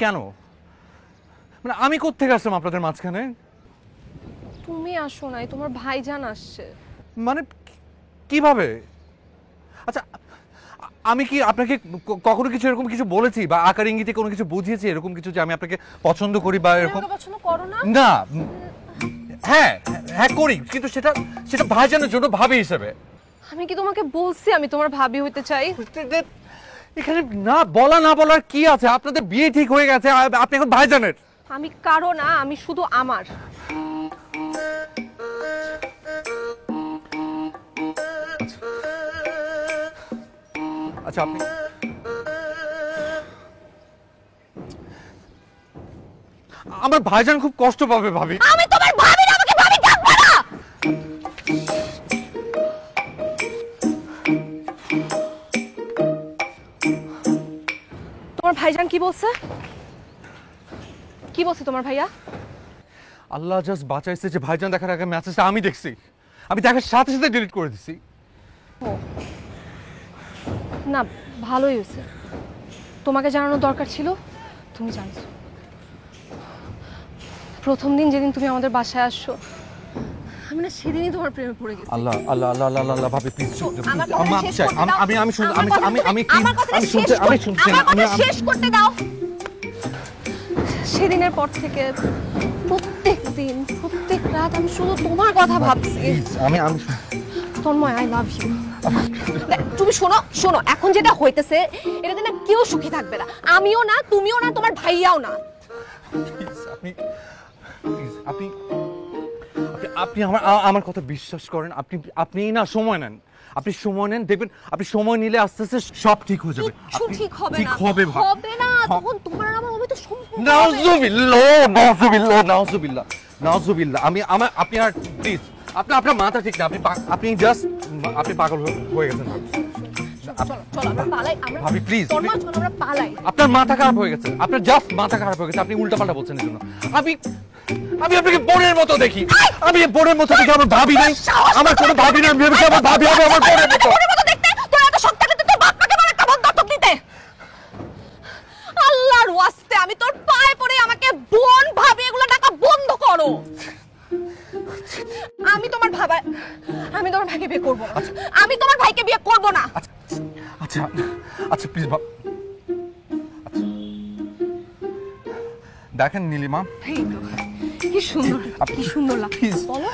কেন? মানে আমি কোত্থেকে আসলাম আপনাদের মাঝখানে? তুমি আসো নাই, তোমার ভাইজান আসছে। মানে কিভাবে? আচ্ছা, আমি কি আপনাকে কখনো কিছু এরকম কিছু বলেছি বা আকার ইঙ্গিতে কোনো কিছু বুঝিয়েছি এরকম কিছু যে আমি আপনাকে পছন্দ করি বা এরকম? পছন্দ করো না? না। হ্যাঁ হ্যাঁ করি, কিন্তু সেটা সেটা ভাইজানের জন্য ভাবি হিসেবে। আমি কি তোমাকে বলছি আমি তোমার ভাবি হইতে চাই? এখানে না বলা না বলার কি আছে? আপনাদের বিয়ে ঠিক হয়ে গেছে, আপনি এখন ভাইজানের। আমি কারো না, আমি শুধু আমার। আচ্ছা, আপনি আমার ভাইজান খুব কষ্ট পাবে ভাবি। আমি তোমার ভাবি না, আমাকে ভাবি ডাকবে না। তোমার ভাইজান কি বলছে? কি বলছে তোমার ভাইয়া? আল্লাহ জাস্ট বাঁচাইছে যে ভাইজান দেখার আগে মেসেজটা আমি দেখছি, আমি দেখার সাথে সাথে ডিলিট করে দিছি। ও না, ভালোই হয়েছে। তোমাকে জানানোর দরকার ছিল, তুমি জানছো। প্রথম দিন যেদিন তুমি আমাদের বাসায় আসছো, আমি না সেদিনই তোমার প্রেমে পড়ে গেছি। আল্লাহ আল্লাহ আল্লাহ আল্লাহ আল্লাহ ভাবি প্লিজ, আমি শেষ করতে দাও। সেদিনের পর থেকে প্রত্যেক দিন প্রত্যেক রাত আমি শুধু তোমার কথা ভাবছি। আমি তন্ময়, আই লাভ ইউ। তুমি শোনো শোনো, এখন যেটা হইতেছে এটাতে না কেউ সুখী থাকবে না, আমিও না, তুমিও না, তোমার ভাইয়াও না। আপনি আপনি আমার কথা বিশ্বাস করেন। আপনি না সময় নেন, আপনি সময় নেন, দেখবেন আপনি সময় নিলে আস্তে আস্তে সব ঠিক হয়ে যাবে। ঠিক হবে না, ঠিক হবে হবে না, তখন তোমার আমার হবে তো সম্পর্ক। নাউজুবিল্লাহ নাউজুবিল্লাহ নাউজুবিল্লাহ নাউজুবিল্লাহ। আপনি আর প্লিজ, আপনার মাথা ঠিক না, আপনি জাস্ট আপনি পাগল হয়ে গেছেন ভাবি। প্লিজ, আপনার মাথা খারাপ হয়ে গেছে, আপনার জাস্ট মাথা খারাপ হয়ে গেছে, আপনি উল্টাপাল্টা বলছেন এই জন্য। আমি আপনাকে বোনের মতো দেখি, আমি বোনের মতো দেখি, আমার ভাবি নাই, আমার কোনো ভাবি নাই, ভেবেছি আমার ভাবি হবে আমার বোনের মতো। আল্লাহর ওয়াস্তে আমি তোর পায়ে পড়ে আমাকে বোন ভাবি এগুলো ডাকা বন্ধ করো। আমি তোমার ভাইকে বিয়ে করব না, আমি তোমার ভাইকে বিয়ে করব না। আচ্ছা আচ্ছা প্লিজ দেখেন নীলিমা, কি সুন্দর, কি সুন্দর লাগছে, বলো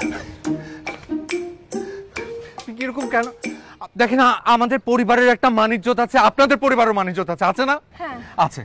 কিরকম কেন? দেখেন আমাদের পরিবারের একটা মান ইজ্জত আছে, আপনাদের পরিবারের মান ইজ্জত আছে, আছে না? হ্যাঁ আছে।